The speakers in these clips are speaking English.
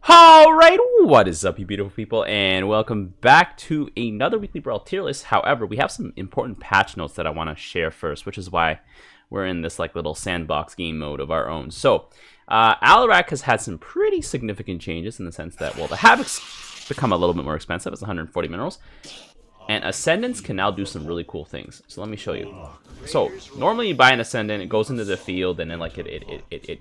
Alright, what is up, you beautiful people, and welcome back to another weekly Brawl tier list. However, we have some important patch notes that I want to share first, which is why we're in this like little sandbox game mode of our own. So, Alarak has had some pretty significant changes in the sense that, well, the Havoc's become a little bit more expensive. It's 140 minerals. And Ascendants can now do some really cool things. So let me show you. So, normally you buy an Ascendant, it goes into the field, and then like it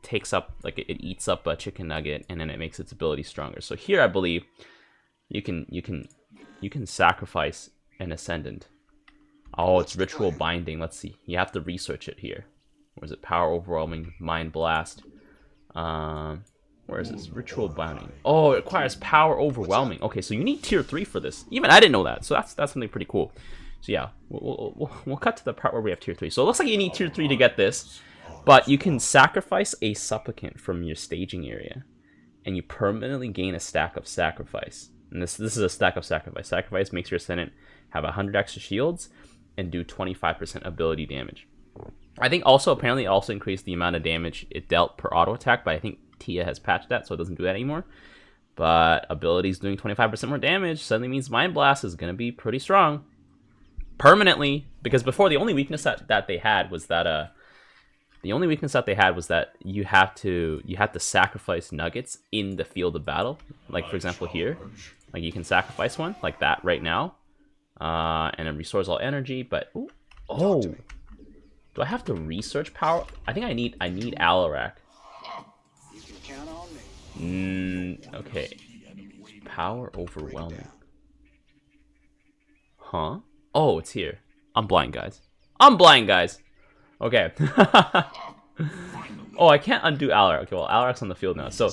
takes up, like it eats up a chicken nugget, and then it makes its ability stronger. So here I believe you can sacrifice an Ascendant. Oh, it's Ritual Binding. Let's see. You have to research it here. Where is it? Power Overwhelming, Mind Blast. Where is this? Ritual Binding. Oh, it requires Power Overwhelming. Okay, so you need tier 3 for this. Even I didn't know that. So that's something pretty cool. So yeah, we'll cut to the part where we have tier 3. So it looks like you need tier 3 to get this. But you can sacrifice a supplicant from your staging area, and you permanently gain a stack of sacrifice. And this is a stack of sacrifice. Sacrifice makes your Ascendant have 100 extra shields and do 25% ability damage. I think also, apparently, it also increased the amount of damage it dealt per auto attack, but I think Tia has patched that, so it doesn't do that anymore. But abilities doing 25% more damage suddenly means Mind Blast is going to be pretty strong. Permanently, because before the only weakness that they had was that you have to sacrifice nuggets in the field of battle. Like for example here, like you can sacrifice one like that right now, and it restores all energy. But oh, do I have to research power? I think I need Alarak. Okay, power overwhelming. Huh? Oh, it's here. I'm blind, guys. Okay. Oh, I can't undo Alarak. Okay, well, Alarak's on the field now. So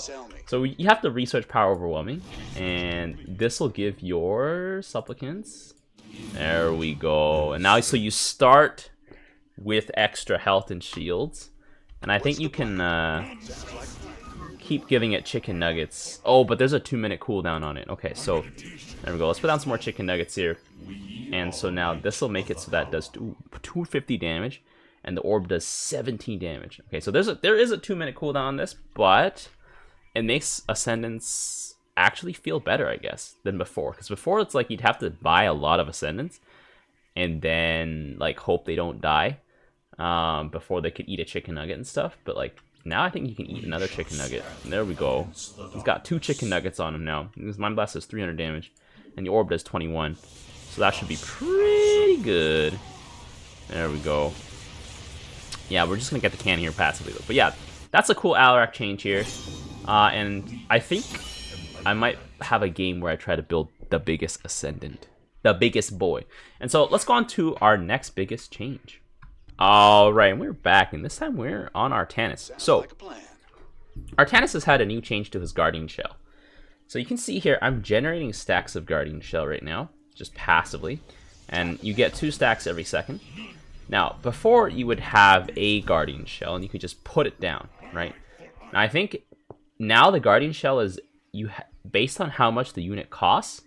you have to research Power Overwhelming, and this will give your supplicants. There we go. And now, so you start with extra health and shields, and I think you can keep giving it chicken nuggets. Oh, but there's a 2-minute cooldown on it. Okay, so there we go. Let's put down some more chicken nuggets here, and so now this will make it so that it does 250 damage. And the orb does 17 damage. Okay, so there is a 2-minute cooldown on this, but it makes Ascendants actually feel better, I guess, than before. Because before it's like you'd have to buy a lot of Ascendants and then like hope they don't die before they could eat a chicken nugget and stuff. But like now I think you can eat another chicken nugget. And there we go. He's got 2 chicken nuggets on him now. His Mind Blast does 300 damage, and the orb does 21. So that should be pretty good. There we go. Yeah, we're just going to get the cannon here passively, though. But yeah, that's a cool Alarak change here. And I think I might have a game where I try to build the biggest Ascendant. The biggest boy. And so let's go on to our next biggest change. Alright, and we're back, and this time we're on Artanis. So, Artanis has had a new change to his Guardian Shell. So you can see here, I'm generating stacks of Guardian Shell right now, just passively. And you get 2 stacks every second. Now, before you would have a Guardian Shell, and you could just put it down, right? Now, I think now the Guardian Shell is, based on how much the unit costs,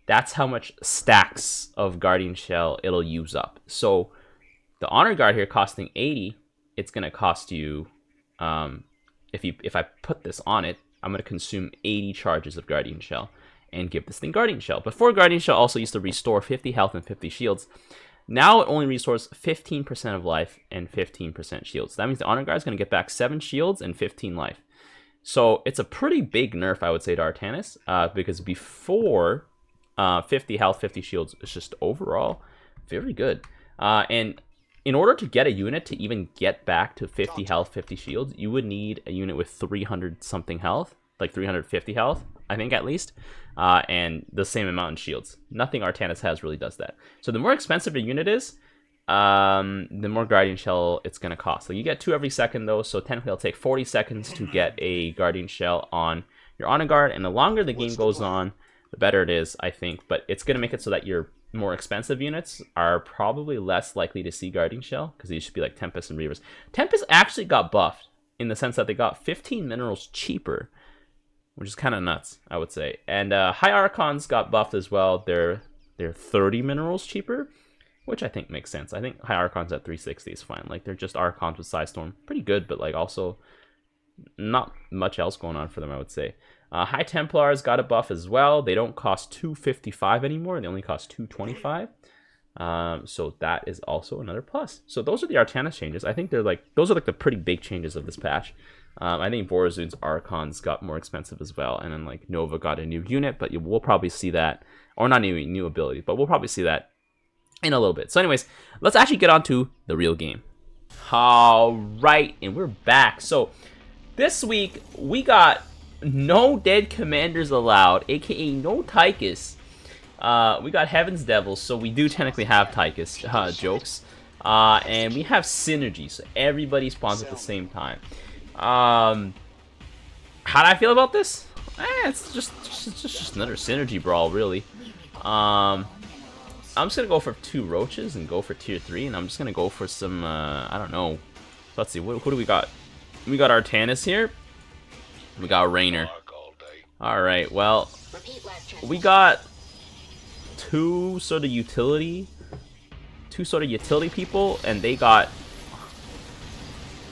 that's how much stacks of Guardian Shell it'll use up. So, the Honor Guard here costing 80, it's going to cost you, if I put this on it, I'm going to consume 80 charges of Guardian Shell and give this thing Guardian Shell. Before, Guardian Shell also used to restore 50 health and 50 shields. Now it only restores 15% of life and 15% shields. That means the Honor Guard is going to get back 7 shields and 15 life. So it's a pretty big nerf, I would say, to Artanis, because before 50 health, 50 shields is just overall very good. And in order to get a unit to even get back to 50 health, 50 shields, you would need a unit with 300 something health, like 350 health, I think at least, and the same amount in shields. Nothing Artanis has really does that. So the more expensive your unit is, the more Guardian Shell it's going to cost. So you get 2 every second though, so technically it'll take 40 seconds to get a Guardian Shell on your Honor Guard, and the longer the game goes on, the better it is, I think. But it's going to make it so that your more expensive units are probably less likely to see Guardian Shell, because these should be like Tempest and Reavers. Tempest actually got buffed in the sense that they got 15 minerals cheaper, which is kind of nuts, I would say. And High Archons got buffed as well. They're 30 minerals cheaper, which I think makes sense. I think High Archons at 360 is fine. Like, they're just Archons with Side Storm. Pretty good, but like also not much else going on for them, I would say. High Templars got a buff as well. They don't cost 255 anymore. They only cost 225. So that is also another plus. So those are the Artanis changes. I think they're like, those are like the pretty big changes of this patch. I think Borazun's Archons got more expensive as well. And then like Nova got a new unit, but we'll probably see that, or not new ability, but we'll probably see that in a little bit. So anyways, let's actually get on to the real game. All right, and we're back. So this week we got no dead commanders allowed, aka no Tychus. We got Heaven's Devils, so we do technically have Tychus jokes. And we have synergy, so everybody spawns at the same time. How do I feel about this? It's just another synergy brawl, really. I'm just gonna go for 2 roaches and go for tier 3, and I'm just gonna go for some I don't know. So let's see, what do we got? We got Artanis here. We got Rainer. All right, well, we got two sort of utility people, and they got,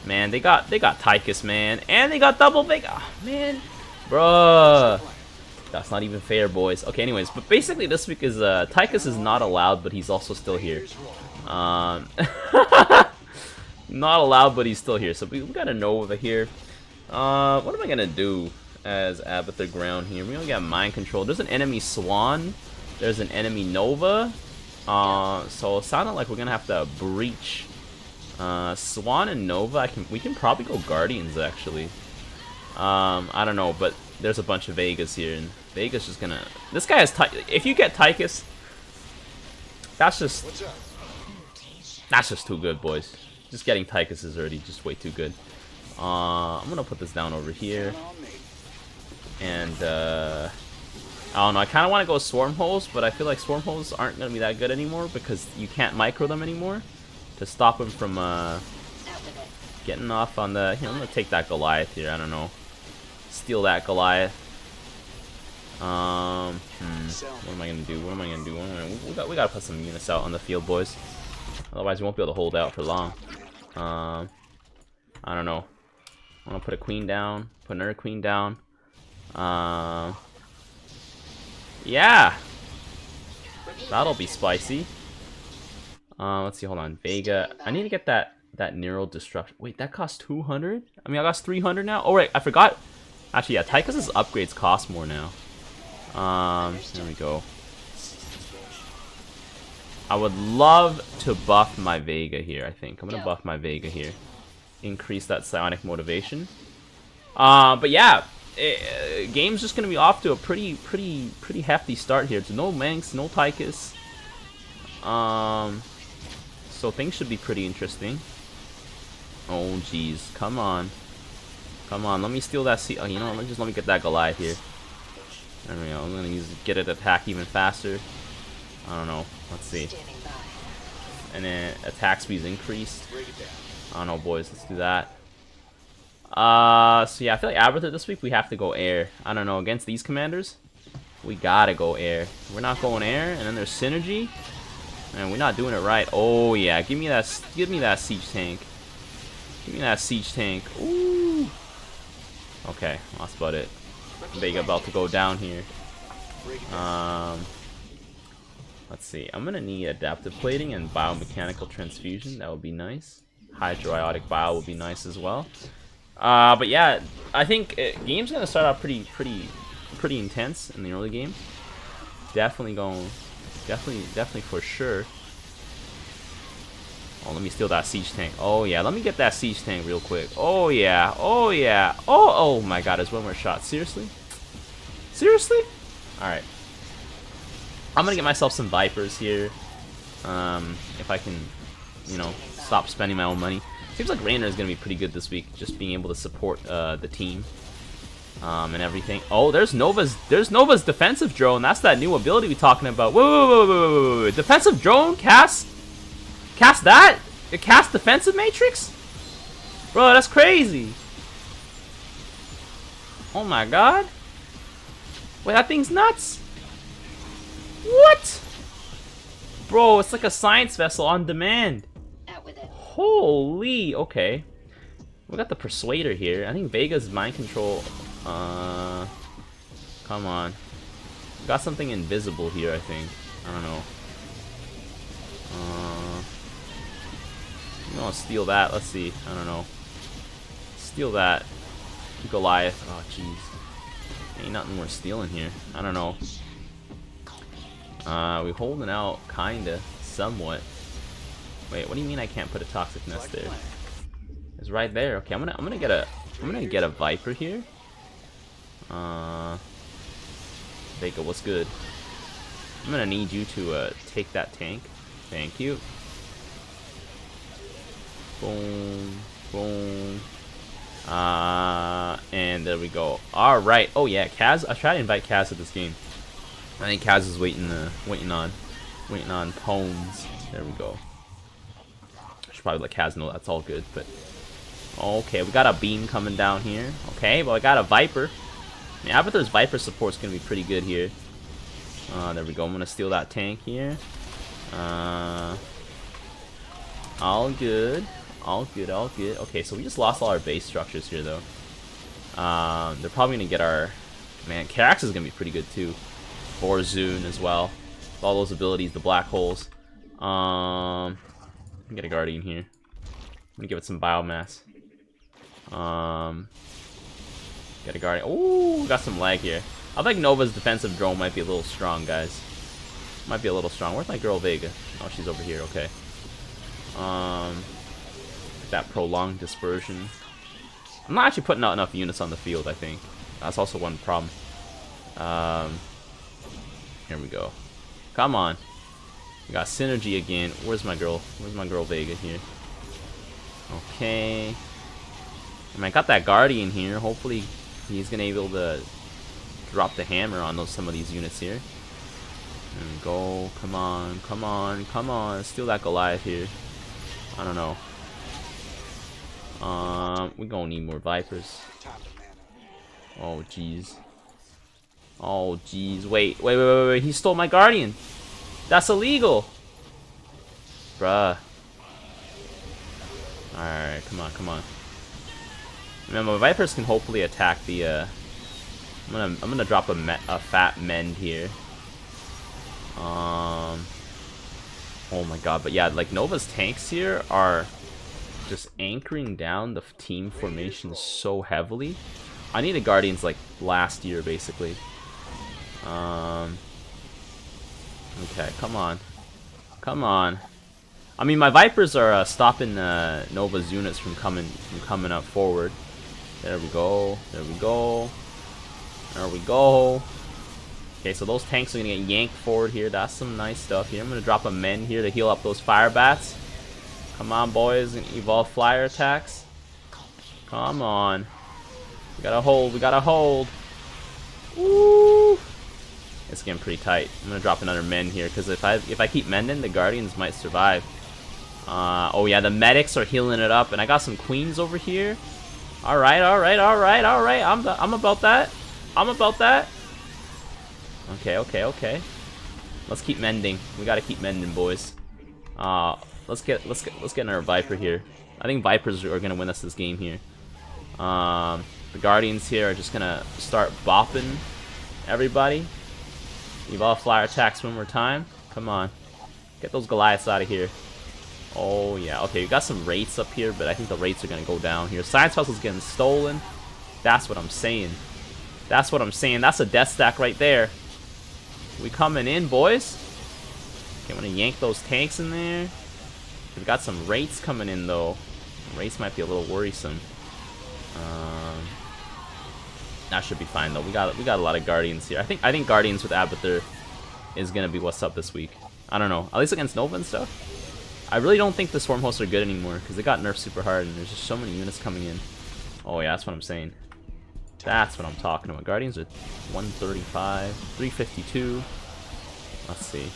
man, they got Tychus, man, and they got double Vega. Oh, man, bruh, that's not even fair, boys. Okay, anyways, but basically this week is Tychus is not allowed, but he's also still here. Not allowed, but he's still here. So we got a Nova here. What am I gonna do as Abathur ground here? We only got mind control. There's an enemy Swan. There's an enemy Nova. So it sounded like we're gonna have to breach Swan and Nova. We can probably go Guardians actually. I don't know, but there's a bunch of Vegas here, and Vegas just gonna. This guy has if you get Tychus, that's just too good, boys. Just getting Tychus is already just way too good. I'm gonna put this down over here, and I don't know. I kind of want to go Swarm Holes, but I feel like Swarm Holes aren't gonna be that good anymore because you can't micro them anymore to stop them from getting off on the. I'm gonna take that Goliath here. I don't know. Steal that Goliath. What am I gonna do? What am I gonna do? We gotta put some units out on the field, boys. Otherwise, we won't be able to hold out for long. I don't know. I'm gonna put a queen down. Put another queen down. Yeah. That'll be spicy. Let's see. Hold on. Vega. I need to get that Neural Destruction. Wait, that costs 200? I mean, I got 300 now. Oh, right. I forgot. Actually, yeah. Tychus's upgrades cost more now. There we go. I would love to buff my Vega here, I think. I'm gonna buff my Vega here. Increase that psionic motivation. But yeah, game's just gonna be off to a pretty hefty start here. So no Manx, no Tychus. So things should be pretty interesting. Oh jeez, come on. Come on, let me steal that seat. Oh, you know, let me get that Goliath here. There we go. I'm gonna get it attack even faster. I don't know. Let's see. And then attack speed's increased. I don't know, boys. Let's do that. So yeah, I feel like Abathur this week we have to go air. I don't know. Against these commanders, we gotta go air. We're not going air, and then there's synergy, and we're not doing it right. Oh yeah, give me that siege tank. Give me that siege tank. Ooh. Okay, that's about it. Vega about to go down here. Let's see. I'm gonna need adaptive plating and biomechanical transfusion. That would be nice. Hydroiotic bile would be nice as well. But yeah, I think game's gonna start out pretty intense in the early game. Definitely for sure. Oh, let me steal that siege tank. Oh yeah, let me get that siege tank real quick. Oh yeah, oh yeah. Oh my God, there's one more shot. Seriously? Seriously? All right. I'm gonna get myself some Vipers here, if I can, you know, stop spending my own money. Seems like Rainer is gonna be pretty good this week, just being able to support the team, and everything. Oh, there's Nova's defensive drone. That's that new ability we're talking about. Whoa. Defensive drone, cast that? It casts defensive matrix? Bro, that's crazy. Oh my God. Wait, that thing's nuts. What? Bro, it's like a science vessel on demand. Holy, okay. We got the Persuader here. I think Vega's mind control. Come on. Got something invisible here, I think. I don't know. I'm gonna steal that. Let's see. I don't know. Steal that. Goliath. Oh, jeez. Ain't nothing worth stealing here. I don't know. We holding out, kinda, somewhat. Wait, what do you mean I can't put a toxic nest there? It's right there. Okay, I'm gonna get a Viper here. Vega, what's good? I'm gonna need you to take that tank. Thank you. Boom, boom. And there we go. All right. Oh yeah, Kaz. I tried to invite Kaz to this game. I think Kaz is waiting on Pones. There we go. I should probably let Kaz know that's all good. But okay, we got a beam coming down here. Okay, well I got a Viper. I mean, Abathur's Viper support's gonna be pretty good here. There we go. I'm gonna steal that tank here. All good. All good, all good. Okay, so we just lost all our base structures here, though. They're probably gonna get our... Man, Karax is gonna be pretty good, too. Borzun as well. With all those abilities, the black holes. Get a Guardian here. I'm gonna give it some biomass. Get a Guardian. Ooh, got some lag here. I think Nova's defensive drone might be a little strong, guys. Might be a little strong. Where's my girl Vega? Oh, she's over here. Okay. That prolonged dispersion. I'm not actually putting out enough units on the field, I think. That's also one problem. Here we go. Come on. We got synergy again. Where's my girl? Where's my girl Vega here? Okay. I mean, I got that Guardian here. Hopefully he's gonna be able to drop the hammer on some of these units here. There we go. Come on, come on, come on. Steal that Goliath here. I don't know. We're gonna need more Vipers. Oh jeez. Oh jeez. Wait. He stole my Guardian. That's illegal. Bruh. Alright, come on, come on. Remember, my Vipers can hopefully attack the I'm gonna drop a fat mend here. Oh my god, but yeah, like Nova's tanks here are just anchoring down the team formation so heavily. I needed Guardians like last year, basically. Okay, come on. Come on. I mean, my Vipers are stopping Nova's units from coming up forward. There we go. There we go. There we go. Okay, so those tanks are gonna get yanked forward here. That's some nice stuff here. I'm gonna drop a men here to heal up those fire bats. Come on, boys, and evolve flyer attacks. Come on. We gotta hold. We gotta hold. Woo! It's getting pretty tight. I'm gonna drop another men here because if I keep mending, the Guardians might survive. Oh yeah, the medics are healing it up, and I got some queens over here. All right, all right, all right, all right. I'm about that. I'm about that. Okay, okay, okay. Let's keep mending. We gotta keep mending, boys. Let's get another Viper here. I think Vipers are gonna win us this game here. The Guardians here are just gonna start bopping everybody. Evolve flyer attacks one more time. Come on, get those Goliaths out of here. Oh yeah, okay, we got some rates up here, but I think the rates are gonna go down here. Science Puzzle's getting stolen. That's what I'm saying. That's what I'm saying. That's a death stack right there. We coming in, boys. Okay, I'm gonna yank those tanks in there. We've got some rates coming in though. Rates might be a little worrisome. That should be fine though. We got a lot of Guardians here. I think Guardians with Abathur is gonna be what's up this week. I don't know. At least against Nova and stuff. I really don't think the Swarm Hosts are good anymore because they got nerfed super hard and there's just so many units coming in. Oh yeah, that's what I'm saying. That's what I'm talking about. Guardians are 135, 352. Let's see.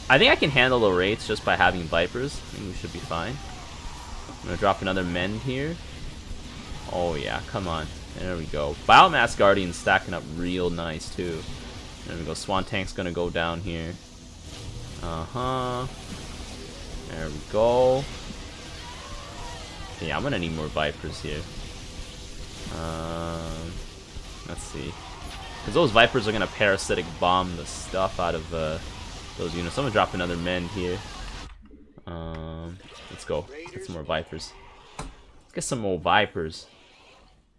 I think I can handle the rates just by having Vipers. I think we should be fine. I'm gonna drop another Mend here. Oh yeah, come on. There we go. Biomass Guardian stacking up real nice too. There we go. Swan Tank's gonna go down here. There we go. Yeah, I'm gonna need more Vipers here. Let's see. Because those Vipers are going to parasitic bomb the stuff out of those units. I'm going to drop another Mend here. Let's go. Let's get some more Vipers. Let's get some more Vipers.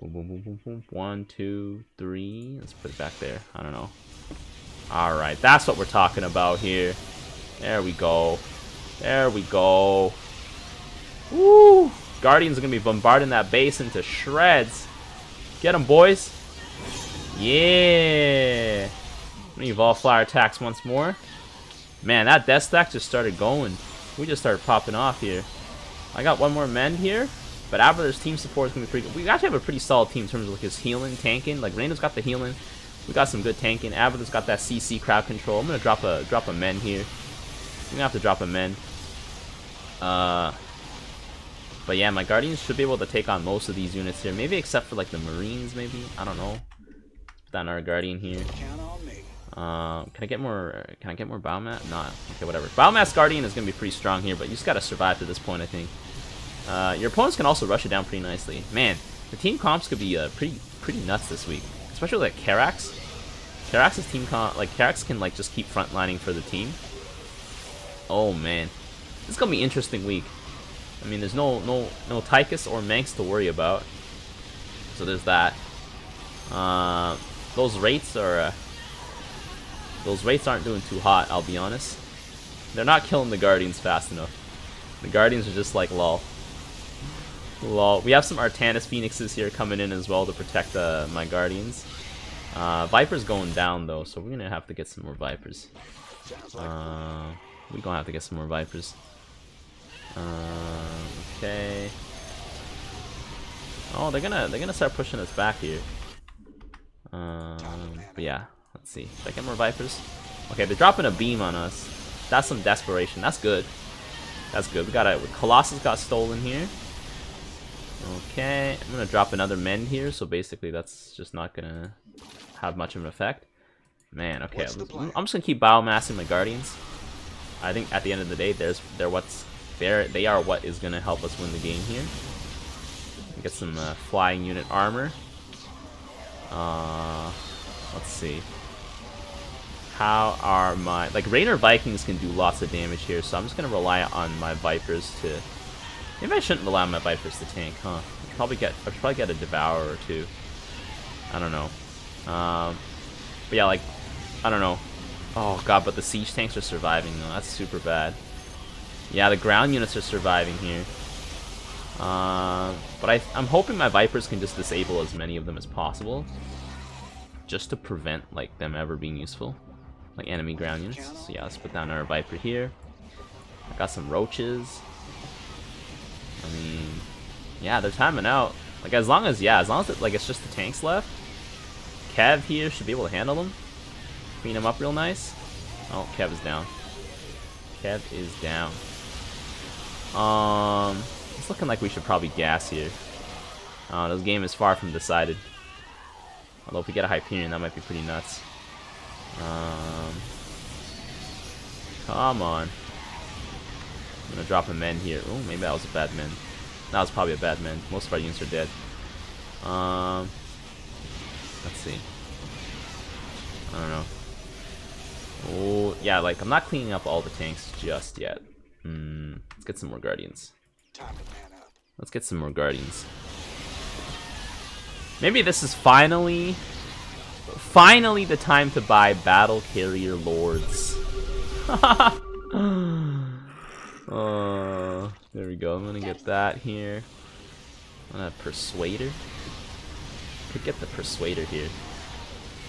Boom, boom, boom, boom, boom. 1, 2, 3. Let's put it back there. I don't know. Alright, that's what we're talking about here. There we go. There we go. Woo! Guardians are going to be bombarding that base into shreds. Get them, boys. Yeah. I'm going to evolve Flower Attacks once more. Man, that death stack just started going. We just started popping off here. I got one more Mend here. But Abathur's team support is going to be pretty good. We actually have a pretty solid team in terms of like his healing, tanking. Like, Reino's got the healing. We got some good tanking. Abathur's got that CC crowd control. I'm going to drop a Mend here. I'm going to have to drop a Mend. But yeah, my Guardians should be able to take on most of these units here. Maybe except for like the Marines, maybe. I don't know. Put that in our Guardian here. Can I get more Biomass? Nah. Okay, whatever. Biomass Guardian is gonna be pretty strong here, but you just gotta survive to this point, I think. Your opponents can also rush it down pretty nicely. Man, the team comps could be pretty nuts this week. Especially like Karax. Karax's team comp, like Karax can like just keep frontlining for the team. Oh man. This is gonna be an interesting week. I mean, there's no Tychus or Manx to worry about, so there's that. Those rates aren't doing too hot, I'll be honest. They're not killing the Guardians fast enough. The Guardians are just like lol. Lol. We have some Artanis Phoenixes here coming in as well to protect my Guardians. Viper's going down though, so we're gonna have to get some more Vipers. We're gonna have to get some more Vipers. Okay. Oh, they're gonna start pushing us back here. But yeah, let's see. Did I get more Vipers? Okay, they're dropping a beam on us. That's some desperation. That's good. That's good. We got a Colossus got stolen here. Okay, I'm gonna drop another Mend here. So basically, that's just not gonna have much of an effect. Man, okay. I'm just gonna keep biomassing my Guardians. I think at the end of the day, they are what is gonna help us win the game here. Get some flying unit armor. Let's see. How are my Rainer Vikings can do lots of damage here, so I'm just gonna rely on my Vipers to. Maybe I shouldn't rely on my Vipers to tank, huh? I'd probably get a Devourer or two. I don't know. But yeah, I don't know. Oh god, but the siege tanks are surviving though. That's super bad. Yeah, the ground units are surviving here. But I'm hoping my Vipers can just disable as many of them as possible, just to prevent them ever being useful, like enemy ground units. So yeah, let's put down our Viper here. I got some roaches. I mean, yeah, they're timing out. As long as it's just the tanks left. Kev here should be able to handle them. Clean him up real nice. Oh, Kev is down. Kev is down. It's looking like we should probably gas here. This game is far from decided. Although if we get a Hyperion, that might be pretty nuts. Come on. I'm gonna drop a Mend here. Oh, maybe that was a bad Mend. That was probably a bad Mend. Most of our units are dead. Let's see. I don't know. Oh, yeah, I'm not cleaning up all the tanks just yet. Let's get some more Guardians. Let's get some more Guardians. Maybe this is finally the time to buy Battle Carrier Lords. There we go. I'm gonna get that here. I'm gonna Persuader. Could get the Persuader here.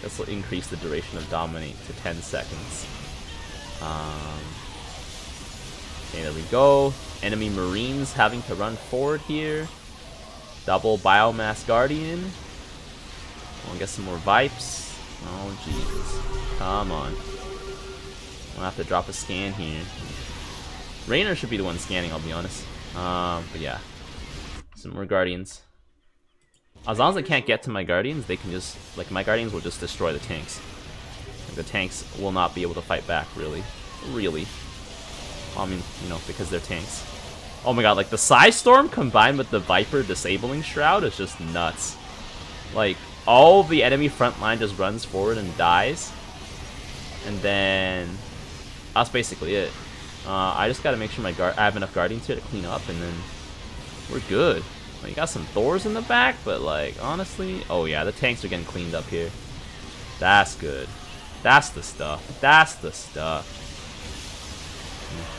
This will increase the duration of Dominate to 10 seconds. Okay, there we go. Enemy Marines having to run forward here. Double Biomass Guardian. I'll get some more Vipes. Oh, Jesus. Come on. I'll have to drop a scan here. Rainer should be the one scanning, I'll be honest. But yeah. Some more Guardians. As long as I can't get to my Guardians, they can just... my Guardians will just destroy the tanks. The tanks will not be able to fight back, really. Really. Well, I mean, because they're tanks. Oh my god, the Psy Storm combined with the Viper disabling Shroud is just nuts. all the enemy front line just runs forward and dies. And then that's basically it. I just gotta make sure I have enough guardians here to clean up, and then we're good. Well, you got some Thors in the back, but like honestly, oh yeah, the tanks are getting cleaned up here. That's good. That's the stuff. That's the stuff.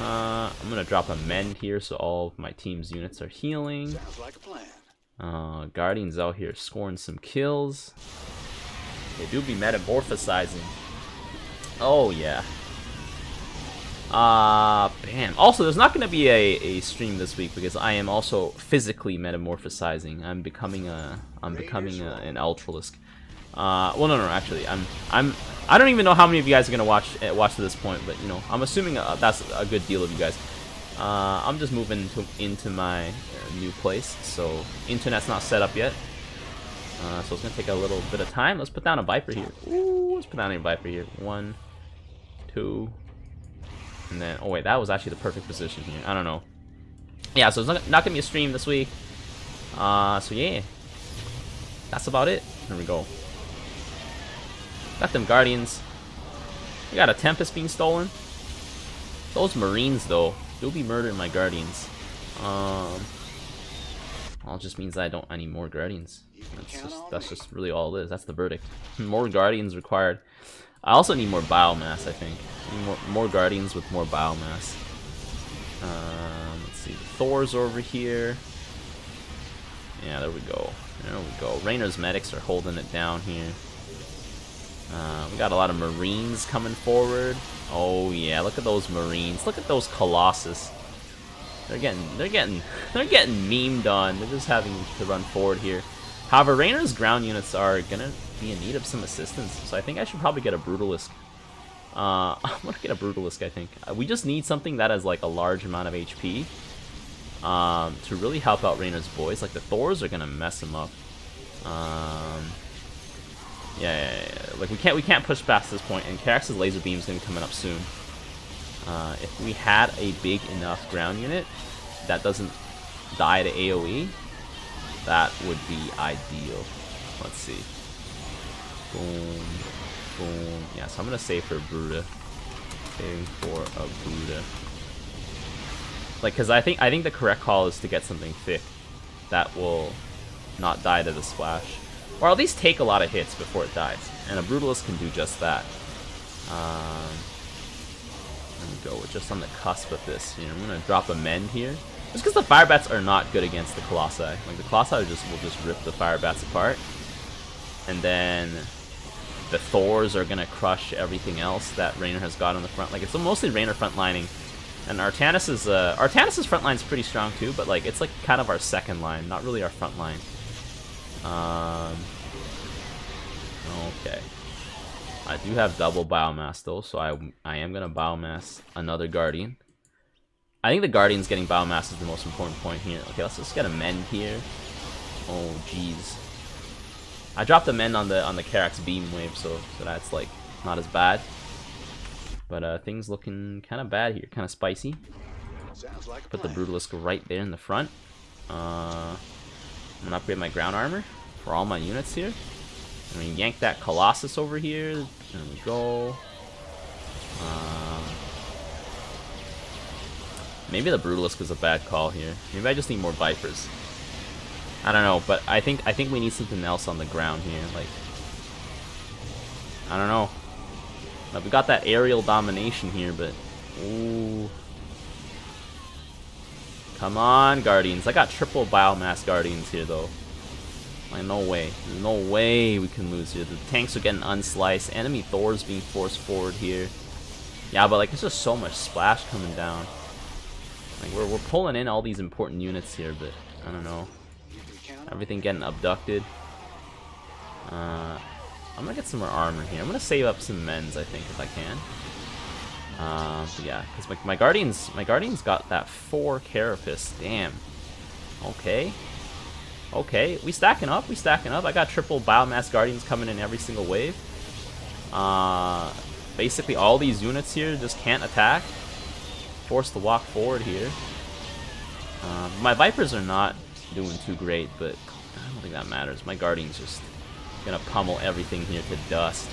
I'm gonna drop a mend here so all of my team's units are healing. Sounds like a plan. Guardians out here scoring some kills. They do be metamorphosizing. Oh yeah. Bam. Also, there's not gonna be a stream this week because I am also physically metamorphosizing. I'm becoming an Ultralisk. Well, no, actually, I don't even know how many of you guys are gonna watch to this point, but you know, I'm assuming that's a good deal of you guys. I'm just moving into my new place, so internet's not set up yet. So it's gonna take a little bit of time. Let's put down a Viper here. Ooh, let's put down a Viper here. 1, 2, and then oh wait, that was actually the perfect position here. I don't know. Yeah, so it's not gonna be a stream this week. So yeah, that's about it. There we go. Got them Guardians. We got a Tempest being stolen. Those Marines, though, they'll be murdering my Guardians. All just means I need more Guardians. That's just really all it is. That's the verdict. More Guardians required. I also need more biomass, I think. I need more Guardians with more biomass. Let's see. The Thors over here. Yeah, there we go. There we go. Rainer's medics are holding it down here. We got a lot of Marines coming forward. Oh yeah, look at those Marines. Look at those Colossus. They're getting memed on. They're just having to run forward here. However, Rainer's ground units are gonna be in need of some assistance, so I think I should probably get a Brutalisk. I'm gonna get a Brutalisk, I think. We just need something that has like a large amount of HP to really help out Rainer's boys. Like the Thors are gonna mess him up. Yeah. Like we can't push past this point, and Karax's laser beam is gonna be coming up soon. If we had a big enough ground unit that doesn't die to AoE, that would be ideal. Let's see. Boom, boom. Yeah, so I'm gonna save for Bruta. Saving for a Bruta. Like, cause I think the correct call is to get something thick that will not die to the splash. Or at least take a lot of hits before it dies. And a Brutalist can do just that. There we go. We're just on the cusp of this. You know, I'm going to drop a Mend here. Just because the Fire Bats are not good against the Colossi. Like, the Colossi will just rip the Fire Bats apart. And then the Thors are going to crush everything else that Rainer has got on the front. Like, it's mostly Rainer frontlining. And Artanis' front line's pretty strong too, but like it's like kind of our second line, not really our front line. Okay. I do have double biomass though, so I am gonna biomass another Guardian. I think the Guardian's getting biomass is the most important point here. Okay, let's just get a Mend here. Oh jeez. I dropped a Mend on the Karax beam wave, so that's like not as bad. But things looking kind of bad here, kind of spicy. Like put the Brutalisk right there in the front. I'm gonna upgrade my ground armor for all my units here. I'm gonna yank that Colossus over here. There we go. Maybe the Brutalisk was a bad call here. Maybe I just need more Vipers. I don't know, but I think we need something else on the ground here. Like, I don't know. We got that aerial domination here, but ooh. Come on, Guardians. I got triple biomass Guardians here, though. Like, no way. There's no way we can lose here. The tanks are getting unsliced. Enemy Thor's being forced forward here. Yeah, but like, there's just so much splash coming down. Like, we're pulling in all these important units here, but I don't know. Everything getting abducted. I'm gonna get some more armor here. I'm gonna save up some Mends, I think, if I can. But yeah, because my Guardians got that 4 Carapace. Damn. Okay. Okay, we stacking up. I got triple biomass Guardians coming in every single wave. Basically all these units here just can't attack. Forced to walk forward here. My Vipers are not doing too great, but I don't think that matters. My Guardians just Gonna pummel everything here to dust.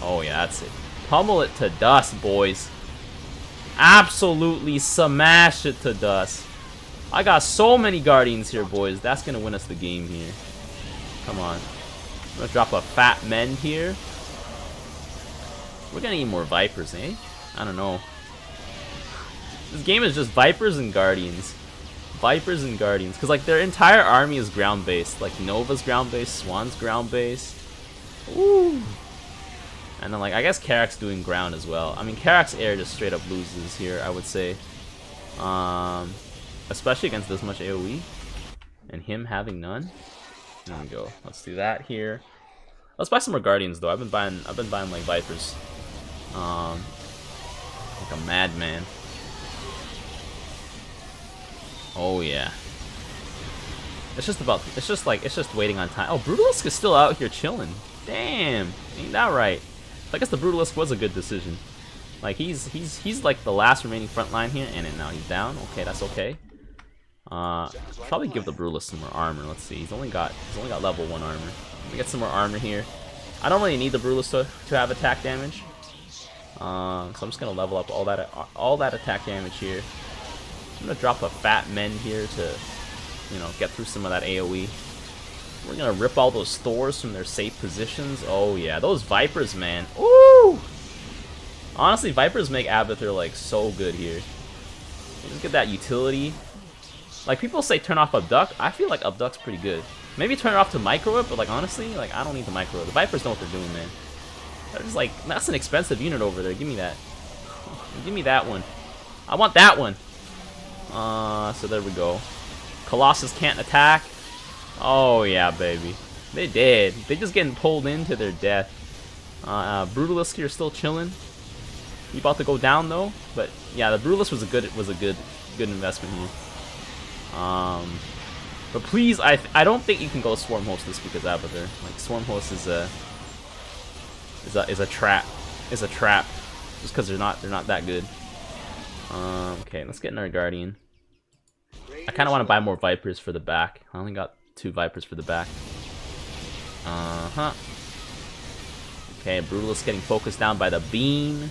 Oh yeah, that's it. Pummel it to dust, boys. Absolutely smash it to dust. I got so many Guardians here, boys. That's gonna win us the game here. Come on. I'm gonna drop a fat mend here. We're gonna need more Vipers, eh? I don't know. This game is just Vipers and Guardians. Vipers and Guardians. Because, like, their entire army is ground-based. Like, Nova's ground-based, Swan's ground-based. Ooh. And then, like, I guess Karak's doing ground as well. I mean, Karak's air just straight up loses here, I would say. Especially against this much AoE. And him having none. There we go. Let's do that here. Let's buy some more Guardians, though. I've been buying like, Vipers. Like a madman. Oh yeah. It's just waiting on time. Oh, Brutalisk is still out here chilling. Damn, ain't that right? I guess the Brutalisk was a good decision. Like he's like the last remaining front line here, and now he's down. Okay, that's okay. Probably give the Brutalisk some more armor. Let's see. He's only got level 1 armor. Let me get some more armor here. I don't really need the Brutalisk to have attack damage. So I'm just gonna level up all that attack damage here. I'm gonna drop a fat mend here to, you know, get through some of that AoE. We're gonna rip all those Thors from their safe positions. Oh yeah, those Vipers, man. Ooh! Honestly, Vipers make Abathur like so good here. You just get that utility. Like people say turn off Abduct. I feel like Abduct's pretty good. Maybe turn it off to micro it, but like honestly, like I don't need the micro. The Vipers know what they're doing, man. They're just like, that's an expensive unit over there. Give me that. Give me that one. I want that one. So there we go. Colossus can't attack. Oh yeah, baby. They did. They just getting pulled into their death. Brutalisk here still chilling. He about to go down though, but yeah, the Brutalisk was a good investment here. But please, I don't think you can go Swarm Host this because Abathur. Like Swarm Host is a trap. Is a trap. Just because they're not that good. Okay, let's get another Guardian. I kind of want to buy more Vipers for the back. I only got 2 Vipers for the back. Okay, Brutalisk getting focused down by the beam.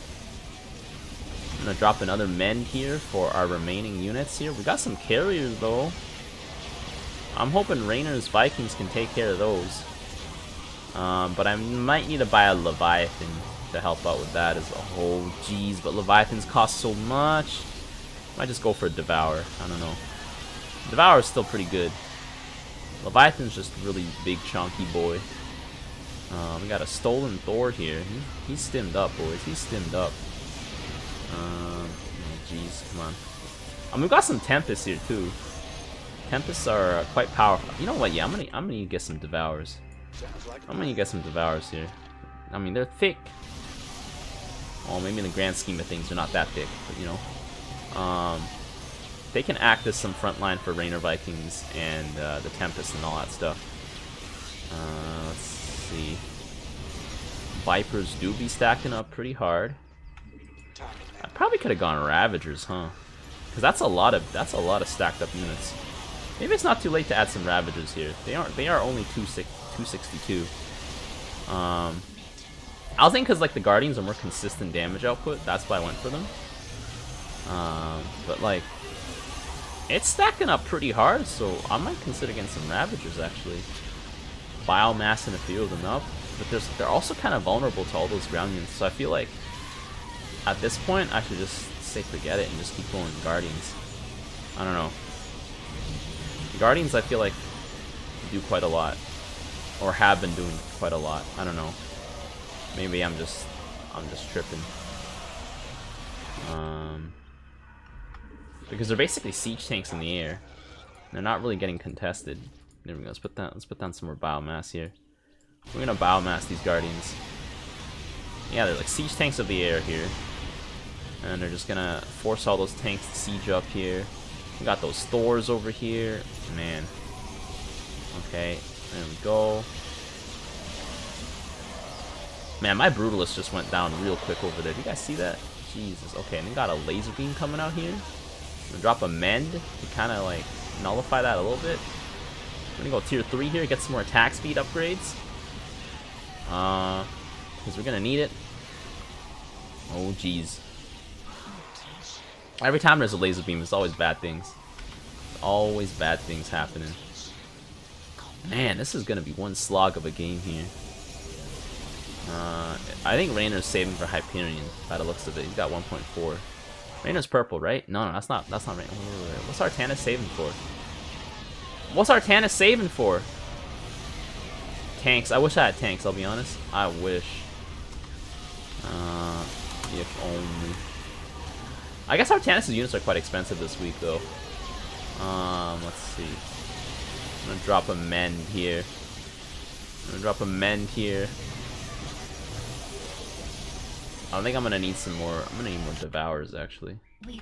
I'm gonna drop another mend here for our remaining units here. We got some carriers though. I'm hoping Rainer's Vikings can take care of those. But I might need to buy a Leviathan to help out with that as a whole. Jeez, but Leviathans cost so much. Might just go for a Devour. I don't know. Devour is still pretty good. Leviathan's just a really big, chunky boy. We got a stolen Thor here. He's stimmed up, boys. He's stimmed up. Oh, jeez, come on. We've got some Tempests here too. Tempests are quite powerful. You know what? Yeah, I'm gonna get some Devours. I'm gonna get some Devours here. I mean, they're thick. Well, maybe in the grand scheme of things, they're not that thick, but you know. They can act as some front line for Rainer Vikings and the Tempest and all that stuff. Let's see. Vipers do be stacking up pretty hard. I probably could have gone Ravagers, huh? Because that's a lot of stacked up units. Maybe it's not too late to add some Ravagers here. They are only 262. I think because like the Guardians are more consistent damage output, that's why I went for them. But like, it's stacking up pretty hard, so I might consider getting some Ravagers actually. Biomass in the field enough, but they're also kind of vulnerable to all those ground units. So I feel like at this point I should just say forget it and just keep going Guardians. I don't know. The Guardians I feel like do quite a lot, or have been doing quite a lot. I don't know. Maybe I'm just tripping. Because they're basically siege tanks in the air. They're not really getting contested. There we go. Let's put down some more biomass here. We're gonna biomass these Guardians. Yeah, they're like siege tanks of the air here. And they're just gonna force all those tanks to siege up here. We got those Thors over here. Man. Okay, there we go. Man, my Brutalist just went down real quick over there. Do you guys see that? Jesus. Okay, and we got a laser beam coming out here. I'm gonna drop a mend to kind of like nullify that a little bit. I'm gonna go tier 3 here, get some more attack speed upgrades. Because we're gonna need it. Oh jeez. Every time there's a laser beam, it's always bad things. Always bad things happening. Man, this is gonna be one slog of a game here. I think Rainer's saving for Hyperion by the looks of it. He's got 1.4. Rainer's purple, right? No, that's not Rainer. What's Artanis saving for? What's Artanis saving for? Tanks. I wish I had tanks, I'll be honest. I wish. If only. I guess Artanis' units are quite expensive this week, though. Let's see. I'm gonna drop a mend here. I think I'm gonna need some more. I'm gonna need more devours actually. There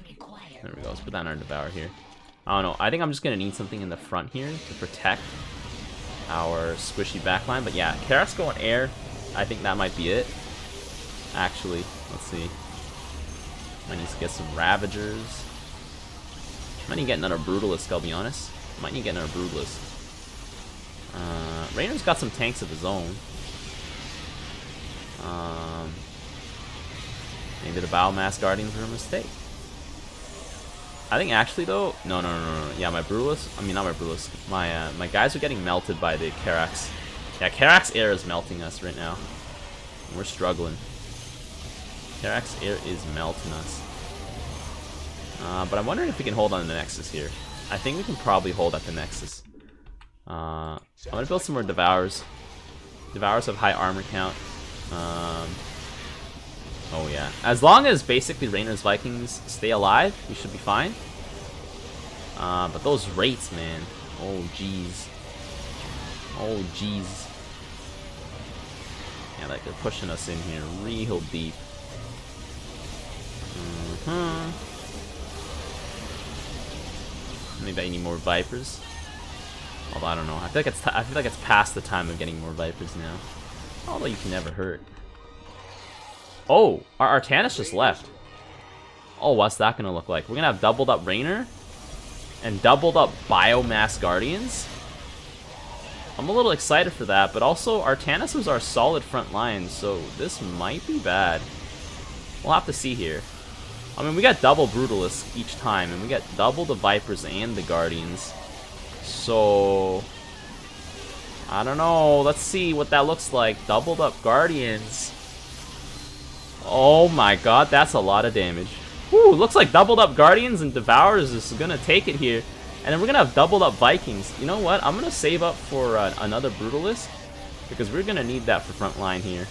we go. Let's put down our devour here. I don't know. I think I'm just gonna need something in the front here to protect our squishy backline. But yeah, Karak's going air. I think that might be it. Actually, let's see. I need to get some Ravagers. Might need to get another Brutalist, I'll be honest. Might need to get another Brutalist. Rainer's got some tanks of his own. Maybe the Biomass Guardians were a mistake. I think actually though, no. Yeah, my Brutalist. I mean, not my Brutalist. My guys are getting melted by the Karak's. Yeah, Karak's air is melting us right now. We're struggling. Karak's air is melting us. But I'm wondering if we can hold on the Nexus here. I think we can probably hold at the Nexus. I'm gonna build some more Devours. Devours have high armor count. Oh yeah. As long as basically Rainer's Vikings stay alive, we should be fine. But those rates, man. Oh jeez. Oh jeez. Yeah, like they're pushing us in here real deep. Maybe I need more Vipers. Although I don't know. I feel like it's past the time of getting more Vipers now. Although you can never hurt. Oh, our Artanis just left. Oh, what's that gonna look like? We're gonna have doubled up Rainer and doubled up Biomass Guardians. I'm a little excited for that, but also Artanis was our solid front line, so this might be bad. We'll have to see here. I mean, we got double Brutalists each time, and we got double the Vipers and the Guardians. So, I don't know. Let's see what that looks like. Doubled up Guardians. Oh my god, that's a lot of damage. Woo, looks like doubled up Guardians and Devours is gonna take it here. And then we're gonna have doubled up Vikings. You know what? I'm gonna save up for another Brutalist, because we're gonna need that for front line here.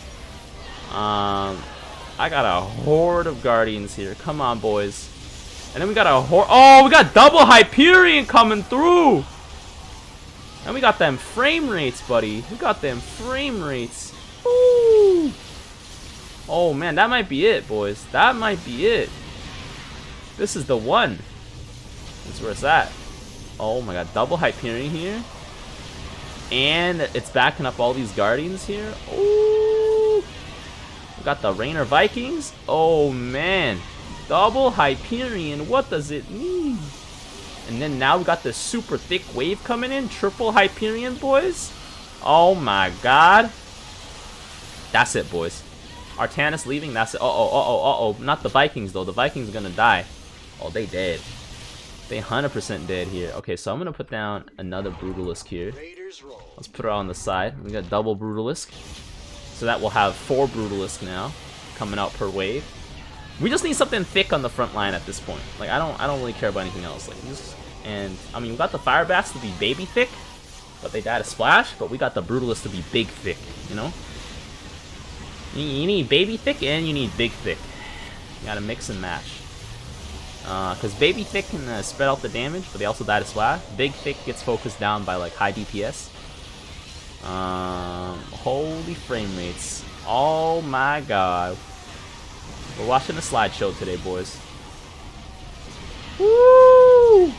I got a horde of Guardians here. Come on, boys. And then we got a horde. Oh, we got double Hyperion coming through. And we got them frame rates, buddy. We got them frame rates. Ooh. Oh, man, that might be it, boys. That might be it. This is the one. That's where it's at. Oh, my God. Double Hyperion here. And it's backing up all these Guardians here. Ooh. We got the Rainer Vikings. Oh, man. Double Hyperion. What does it mean? And then now we got this super thick wave coming in. Triple Hyperion, boys. Oh, my God. That's it, boys. Artanis leaving, that's it. Uh-oh. Not the Vikings, though. The Vikings are gonna die. Oh, they dead. They 100% dead here. Okay, so I'm gonna put down another Brutalisk here. Let's put it on the side. We got double Brutalisk. So that will have 4 Brutalisk now, coming out per wave. We just need something thick on the front line at this point. Like, I don't really care about anything else. Like, and I mean, we got the Fire Bats to be baby thick, but they died a splash. But we got the Brutalist to be big thick, you know? You need baby thick and you need big thick. You gotta mix and match. Because baby thick can spread out the damage, but they also die to splash. Big thick gets focused down by like high DPS. Holy frame rates. Oh my god. We're watching a slideshow today, boys. Woo! Look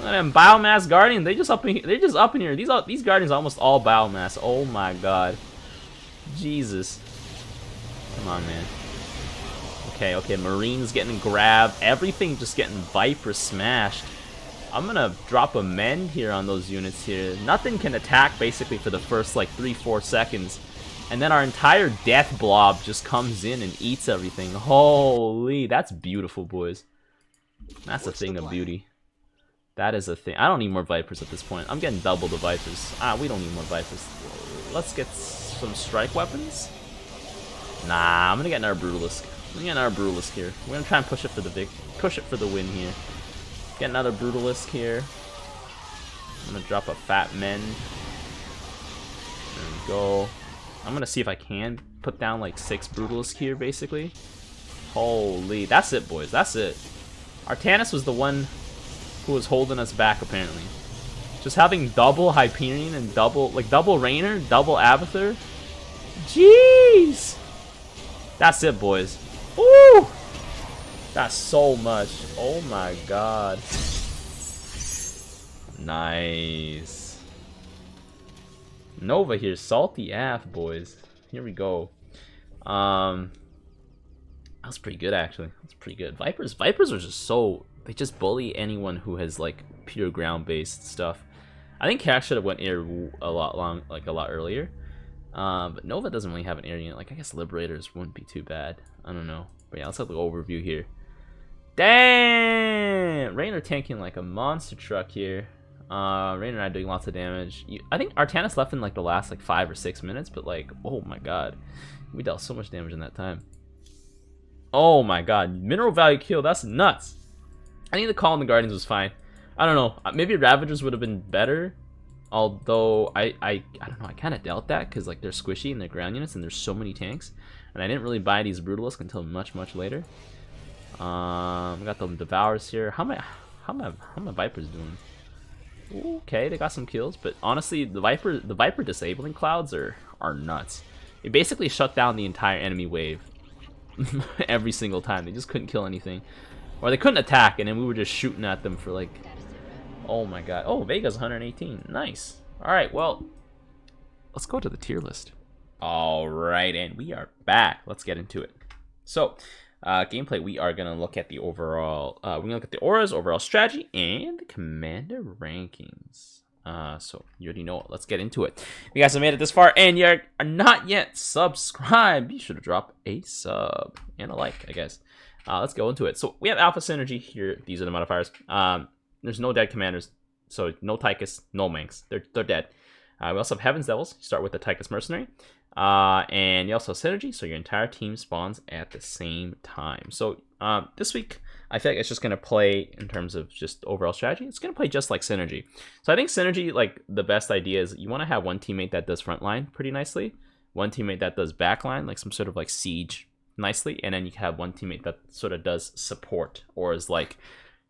at them Biomass Guardians. They're just up in here. These Guardians are almost all Biomass. Oh my god. Jesus. Come on, man. Okay, Marines getting grabbed. Everything just getting Viper smashed. I'm gonna drop a mend here on those units here. Nothing can attack basically for the first like 3-4 seconds. And then our entire death blob just comes in and eats everything. Holy, that's beautiful, boys. That's a thing of beauty. That is a thing. I don't need more Vipers at this point. I'm getting double the Vipers. We don't need more Vipers. Let's get some strike weapons. Nah, I'm gonna get another Brutalisk. I'm gonna get another Brutalisk here. We're gonna try and push it for the win here. Get another Brutalisk here. I'm gonna drop a Fat Mend. There we go. I'm gonna see if I can put down like 6 Brutalisk here, basically. Holy, that's it, boys. That's it. Artanis was the one who was holding us back, apparently. Just having double Hyperion and double Raynor, double Abathur. Jeez! That's it, boys. Ooh! That's so much. Oh my god. Nice. Nova here, salty AF, boys. Here we go. That was pretty good, actually. That's pretty good. Vipers are just so... They just bully anyone who has like pure ground-based stuff. I think Cash should have went air a lot earlier. But Nova doesn't really have an air unit. Like, I guess Liberators wouldn't be too bad. I don't know. But yeah, let's have the overview here. Damn! Raynor tanking like a monster truck here. Raynor and I doing lots of damage. I think Artanis left in like the last like 5 or 6 minutes, but like, oh my god. We dealt so much damage in that time. Oh my god. Mineral value kill, that's nuts. I think the call on the Guardians was fine. I don't know. Maybe Ravagers would have been better. Although, I don't know. I kind of doubt that because like they're squishy and they're ground units and there's so many tanks. And I didn't really buy these Brutalisk until much, much later. We got the Devours here. How my Vipers doing? Okay, they got some kills. But honestly, the Viper disabling clouds are nuts. It basically shut down the entire enemy wave. Every single time. They just couldn't kill anything. Or they couldn't attack, and then we were just shooting at them for like... Oh my god. Oh, Vega's 118. Nice. Alright, well, let's go to the tier list. Alright, and we are back. Let's get into it. So, gameplay, we are going to look at the overall... we're going to look at the auras, overall strategy, and the commander rankings. So, you already know it. Let's get into it. If you guys have made it this far, and you are not yet subscribed, be sure to drop a sub and a like, I guess. Let's go into it. So we have Alpha Synergy here. These are the modifiers. There's no dead commanders, so no Tychus, no Manx. They're dead. We also have Heaven's Devils. You start with the Tychus Mercenary. And you also have Synergy, so your entire team spawns at the same time. So this week, I feel like it's just going to play in terms of just overall strategy. It's going to play just like Synergy. So I think Synergy, like the best idea is you want to have one teammate that does frontline pretty nicely, one teammate that does backline, like some sort of like siege nicely, and then you have one teammate that sort of does support, or is like,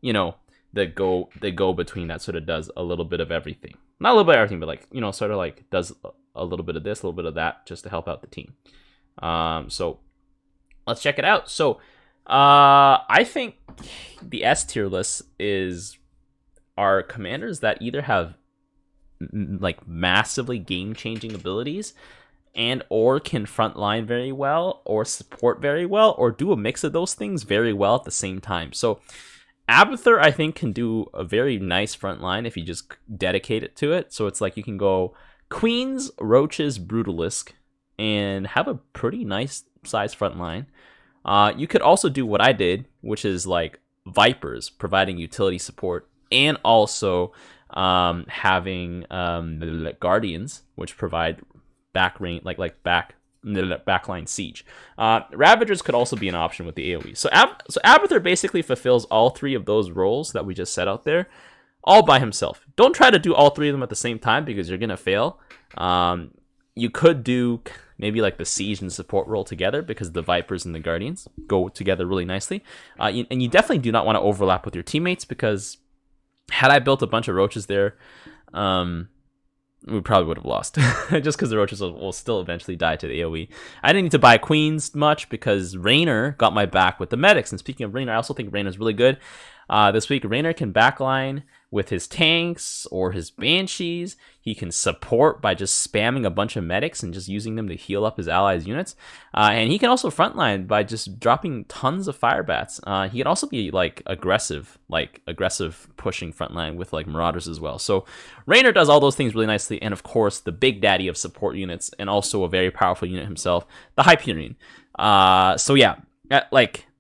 you know, the go between that sort of does a little bit of everything. Not a little bit of everything, but like, you know, sort of like does a little bit of this, a little bit of that, just to help out the team. So let's check it out. So I think the S tier list are commanders that either have like massively game-changing abilities, and or can frontline very well, or support very well, or do a mix of those things very well at the same time. So Abathur, I think, can do a very nice frontline if you just dedicate it to it. So it's like you can go Queens, Roaches, Brutalisk, and have a pretty nice size frontline. You could also do what I did, which is like Vipers, providing utility support, and also having Guardians, which provide back range, backline siege. Ravagers could also be an option with the AoE. So Abathur basically fulfills all 3 of those roles that we just set out there, all by himself. Don't try to do all 3 of them at the same time because you're gonna fail. You could do maybe like the siege and support role together because the Vipers and the Guardians go together really nicely. And you definitely do not want to overlap with your teammates, because had I built a bunch of Roaches there, we probably would have lost just because the Roaches will still eventually die to the AoE. I didn't need to buy Queens much because Raynor got my back with the medics. And speaking of Raynor, I also think Raynor's really good. This week, Raynor can backline with his tanks or his banshees. He can support by just spamming a bunch of medics and just using them to heal up his allies' units. And he can also frontline by just dropping tons of fire bats. He can also be aggressive pushing frontline with marauders as well. So Raynor does all those things really nicely, and of course the big daddy of support units, and also a very powerful unit himself, the Hyperion. So yeah,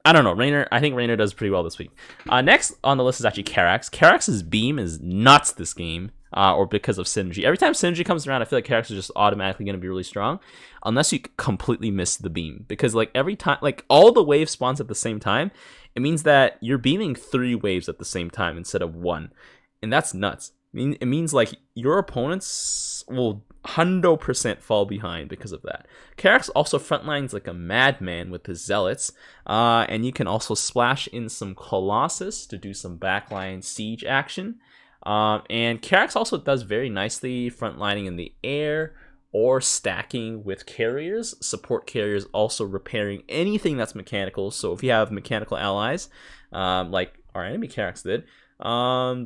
I don't know. I think Raynor does pretty well this week. Next on the list is actually Karax. Karax's beam is nuts this game, or because of synergy. Every time synergy comes around, I feel like Karax is just automatically going to be really strong, unless you completely miss the beam. Because every time, all the waves spawns at the same time, it means that you're beaming 3 waves at the same time instead of 1, and that's nuts. It means your opponents will 100% fall behind because of that. Karax also frontlines like a madman with his zealots, and you can also splash in some Colossus to do some backline siege action. And Karax also does very nicely frontlining in the air or stacking with carriers. Support carriers also repairing anything that's mechanical. So if you have mechanical allies, like our enemy Karax did,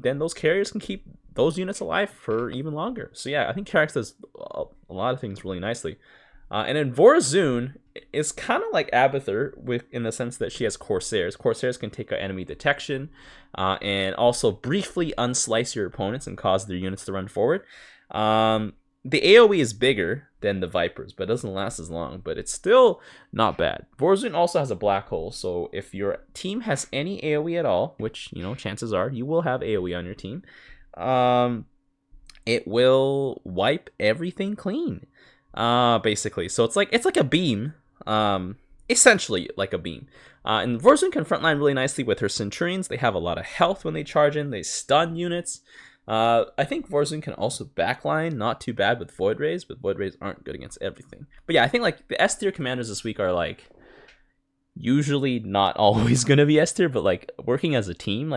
then those carriers can keep those units alive for even longer. So yeah, I think Karax does a lot of things really nicely. And then Vorazun is kind of like Abathur in the sense that she has Corsairs. Corsairs can take out enemy detection and also briefly unslice your opponents and cause their units to run forward. The AoE is bigger than the Vipers, but it doesn't last as long, but it's still not bad. Vorazun also has a black hole, so if your team has any AoE at all, which, chances are you will have AoE on your team, it will wipe everything clean, basically. So it's like a beam, essentially like a beam. And Vorazun can frontline really nicely with her Centurions. They have a lot of health when they charge in. They stun units. I think Vorazun can also backline, not too bad with Void Rays, but Void Rays aren't good against everything. But yeah, I think the S tier commanders this week are usually not always gonna be S tier, but working as a team,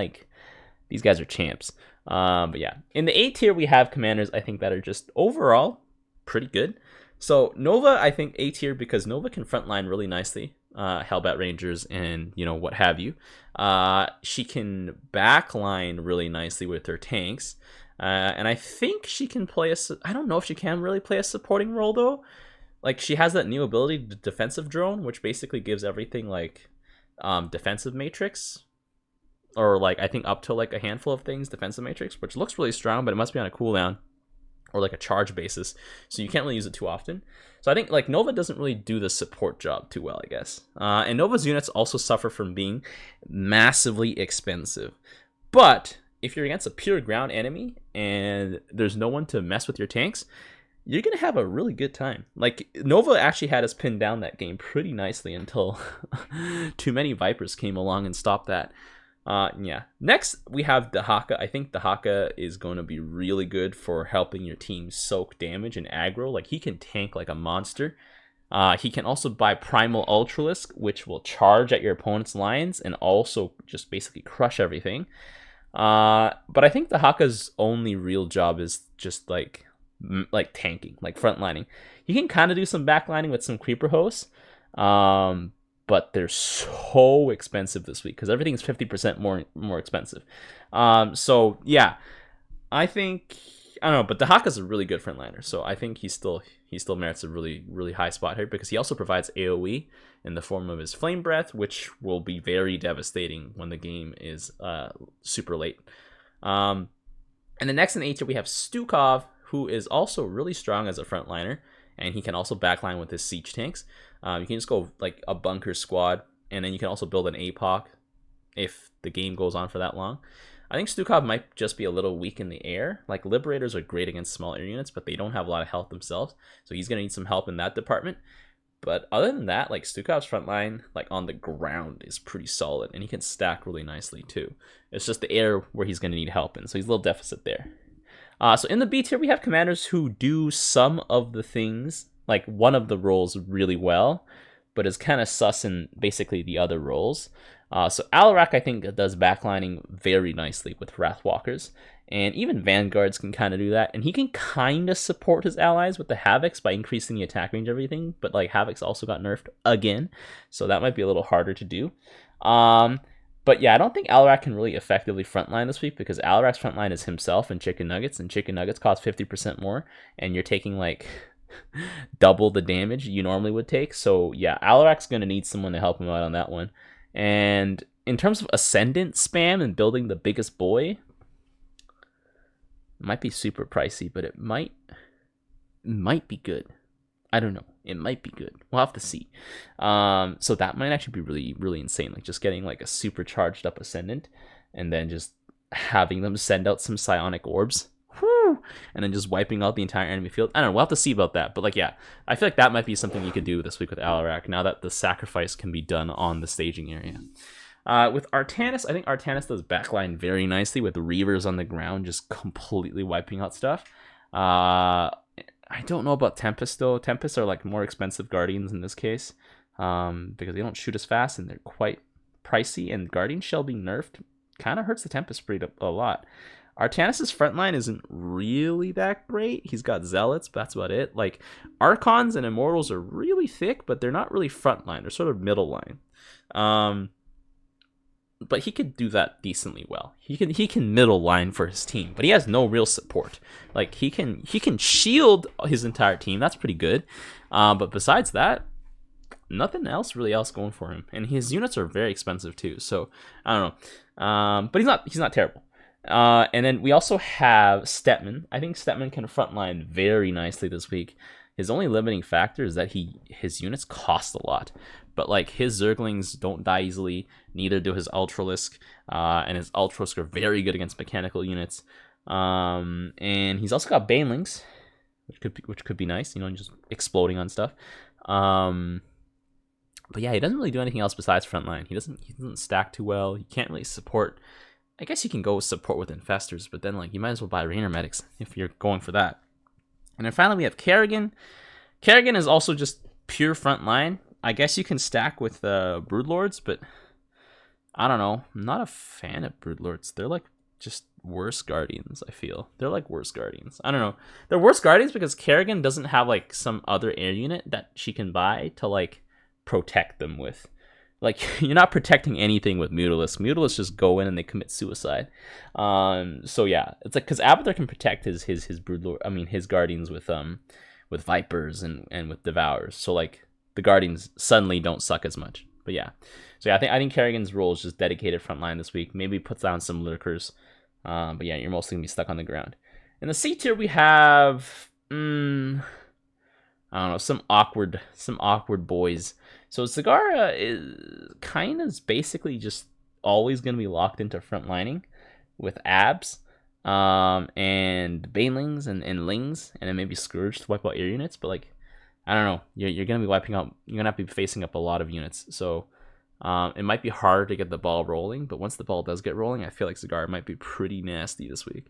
these guys are champs. But yeah, in the A tier we have commanders I think that are just overall pretty good. So Nova, I think A tier because Nova can frontline really nicely. Hellbat Rangers and what have you. She can backline really nicely with her tanks, and I think she can play I don't know if she can really play a supporting role though. She has that new ability, the defensive drone, which basically gives everything defensive matrix, or I think up to a handful of things defensive matrix, which looks really strong, but it must be on a cooldown or a charge basis, so you can't really use it too often. So I think Nova doesn't really do the support job too well, I guess. And Nova's units also suffer from being massively expensive. But if you're against a pure ground enemy and there's no one to mess with your tanks, you're gonna have a really good time. Nova actually had us pinned down that game pretty nicely until too many Vipers came along and stopped that. Yeah. Next, we have Dahaka. I think Dahaka is going to be really good for helping your team soak damage and aggro. He can tank like a monster. He can also buy Primal Ultralisk, which will charge at your opponent's lines and also just basically crush everything. But I think Dahaka's only real job is just tanking, frontlining. He can kind of do some backlining with some creeper hosts. But they're so expensive this week because everything's 50% more expensive. So yeah, I don't know, but Dahaka's a really good frontliner, so I think he still merits a really, really high spot here because he also provides AoE in the form of his Flame Breath, which will be very devastating when the game is super late. And then next in A tier we have Stukov, who is also really strong as a frontliner, and he can also backline with his siege tanks. You can just go a bunker squad, and then you can also build an APOC if the game goes on for that long. I think Stukov might just be a little weak in the air. Liberators are great against small air units, but they don't have a lot of health themselves, so he's going to need some help in that department. But other than that, Stukov's frontline, on the ground, is pretty solid, and he can stack really nicely too. It's just the air where he's going to need help in, so he's a little deficit there. So in the B tier, we have commanders who do some of the things, one of the roles really well, but is kind of sus in basically the other roles. So Alarak, I think, does backlining very nicely with Wrathwalkers, and even Vanguards can kind of do that, and he can kind of support his allies with the Havocs by increasing the attack range of everything, but Havocs also got nerfed again, so that might be a little harder to do. But yeah, I don't think Alarak can really effectively frontline this week because Alarak's frontline is himself and chicken nuggets, and chicken nuggets cost 50% more, and you're taking like double the damage you normally would take. So yeah, Alarak's gonna need someone to help him out on that one. And in terms of ascendant spam and building the biggest boy, it might be super pricey, but it might be good. I don't know. It might be good. We'll have to see. So that might actually be really, really insane. Like just getting like a super charged up ascendant and then just having them send out some psionic orbs. Whew, and then just wiping out the entire enemy field. I don't know. We'll have to see about that. But like, yeah, I feel like that might be something you could do this week with Alarak now that the sacrifice can be done on the staging area. With Artanis, I think Artanis does backline very nicely with Reavers on the ground, just completely wiping out stuff. I don't know about Tempest though. Tempests are like more expensive Guardians in this case, because they don't shoot as fast and they're quite pricey. And Guardian Shell being nerfed kind of hurts the Tempest breed a lot. Artanis' frontline isn't really that great. He's got Zealots, but that's about it. Like Archons and Immortals are really thick, but they're not really frontline. They're sort of middle line. But he could do that decently well. He can middle line for his team, but he has no real support. Like he can shield his entire team. That's pretty good. But besides that, nothing else going for him. And his units are very expensive too. So I don't know. But he's not terrible. And then we also have Stetman. I think Stetman can frontline very nicely this week. His only limiting factor is that his units cost a lot. But like his Zerglings don't die easily, neither do his Ultralisk, and his Ultralisk are very good against mechanical units. And he's also got Banelings, which could be nice, you know, just exploding on stuff. But yeah, he doesn't really do anything else besides frontline. He doesn't stack too well. He can't really support. I guess you can go support with Infestors, but then like you might as well buy Rainer Medics if you're going for that. And then finally we have Kerrigan. Kerrigan is also just pure frontline. I guess you can stack with Broodlords, but I don't know. I'm not a fan of Broodlords. They're like just worse Guardians, I feel. They're like worse Guardians. I don't know. They're worse Guardians because Kerrigan doesn't have like some other air unit that she can buy to like protect them with. Like you're not protecting anything with Mutalisks. Mutalisks just go in and they commit suicide. So yeah, it's like because Abathur can protect his Broodlord. I mean his Guardians with Vipers and with Devours. So like the Guardians suddenly don't suck as much. But yeah. So yeah, I think Kerrigan's role is just dedicated frontline this week. Maybe puts down some lurkers. But yeah, you're mostly gonna be stuck on the ground. In the C tier we have I don't know, some awkward boys. So Zagara is kind of basically just always gonna be locked into frontlining with abs. And Banelings and Lings, and then maybe Scourge to wipe out air units, but like I don't know. You're gonna be wiping out. You're gonna have to be facing up a lot of units, so it might be hard to get the ball rolling. But once the ball does get rolling, I feel like Zagara might be pretty nasty this week.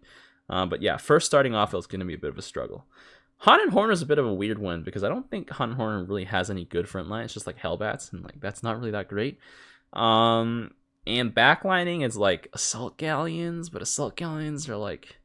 But yeah, first starting off, it's gonna be a bit of a struggle. Han and Horner is a bit of a weird one because I don't think Han and Horner really has any good front line. It's just like Hellbats, and like that's not really that great. And backlining is like Assault Galleons, but Assault Galleons are like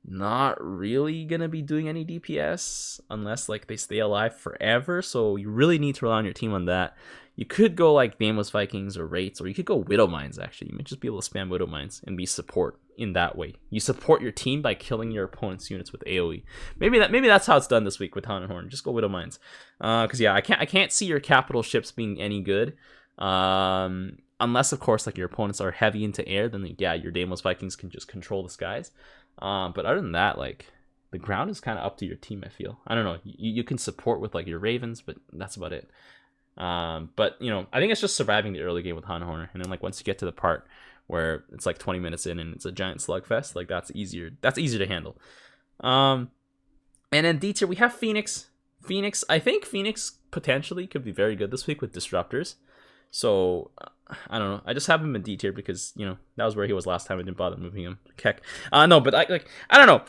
not really gonna be doing any DPS unless like they stay alive forever, so you really need to rely on your team on that. You could go like Nameless Vikings or Wraiths, or you could go Widow Mines. Actually, you might just be able to spam Widow Mines and be support in that way. You support your team by killing your opponent's units with AoE. Maybe that's how it's done this week with Han and Horn. Just go Widow Mines, because yeah, I can't see your capital ships being any good. Unless of course like your opponents are heavy into air, then yeah, your Nameless Vikings can just control the skies. But other than that, like the ground is kind of up to your team. I feel. I don't know. You can support with like your Ravens, but that's about it. But you know, I think it's just surviving the early game with Han Horner, and then like once you get to the part where it's like 20 minutes in and it's a giant slugfest, like that's easier to handle. And then D tier we have Phoenix. I think Phoenix potentially could be very good this week with Disruptors. So I don't know. I just have him in D tier because you know that was where he was last time. I didn't bother moving him. Keck. No, but I don't know.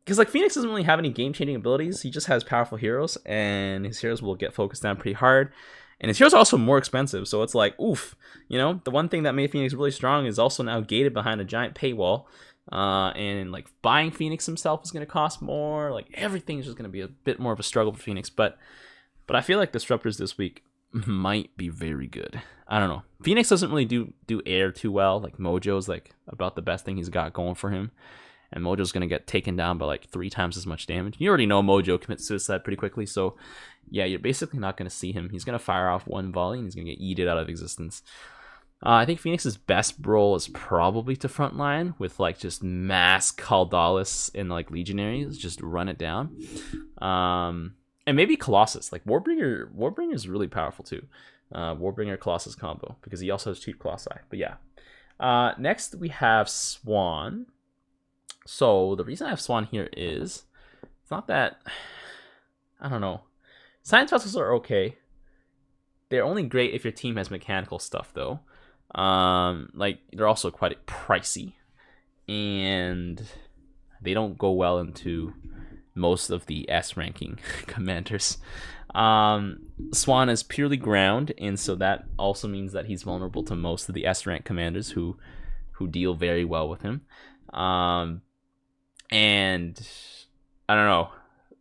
Because like Phoenix doesn't really have any game-changing abilities. He just has powerful heroes, and his heroes will get focused down pretty hard. And his heroes are also more expensive, so it's like, oof. You know, the one thing that made Phoenix really strong is also now gated behind a giant paywall. And like buying Phoenix himself is going to cost more. Like everything's just going to be a bit more of a struggle for Phoenix. But I feel like Disruptors this week might be very good. I don't know. Phoenix doesn't really do air too well. Like Mojo's like about the best thing he's got going for him. And Mojo's going to get taken down by like 3 times as much damage. You already know Mojo commits suicide pretty quickly, so yeah, you're basically not going to see him. He's going to fire off 1 volley and he's going to get yeeted out of existence. I think Phoenix's best role is probably to frontline with like just mass Caldalis and like Legionaries, just run it down. And maybe Colossus. Like Warbringer is really powerful too. Warbringer Colossus combo because he also has cheap Colossi. But yeah. Next we have Swan. So the reason I have Swan here is it's not that, I don't know. Science vessels are okay. They're only great if your team has mechanical stuff though. Like they're also quite pricey and they don't go well into most of the S ranking commanders. Swan is purely ground, and so that also means that he's vulnerable to most of the S rank commanders who deal very well with him. And I don't know,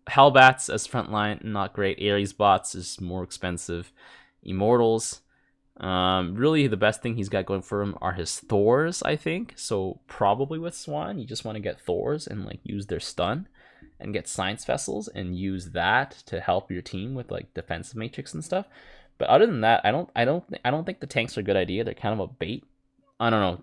Hellbats as frontline, not great. Ares bots is more expensive. Immortals, really the best thing he's got going for him are his Thors, I think. So probably with Swan, you just want to get Thors and like use their stun and get science vessels and use that to help your team with like defensive matrix and stuff. But other than that, I don't think the tanks are a good idea. They're kind of a bait. I don't know.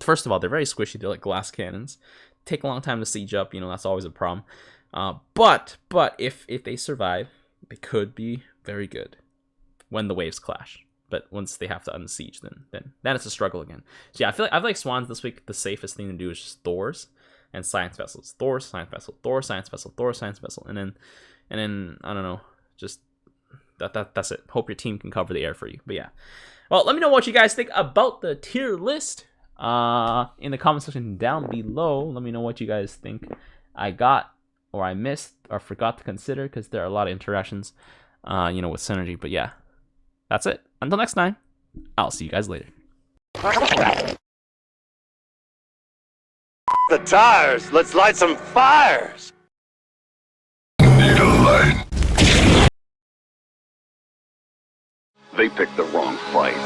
First of all, they're very squishy. They're like glass cannons. Take a long time to siege up. You know, that's always a problem. But if they survive, they could be very good when the waves clash. But once they have to unsiege, then it's a struggle again. So yeah, I feel like Swans this week, the safest thing to do is just Thors and science vessels. Thor, science vessel, Thor, science vessel, Thor, science vessel, and then I don't know, just that's it. Hope your team can cover the air for you. But yeah, well, let me know what you guys think about the tier list in the comment section down below. Let me know what you guys think I got or I missed or forgot to consider, because there are a lot of interactions you know, with synergy. But yeah, that's it. Until next time, I'll see you guys later. The tires. Let's light some fires. Need a light. They picked the wrong fight.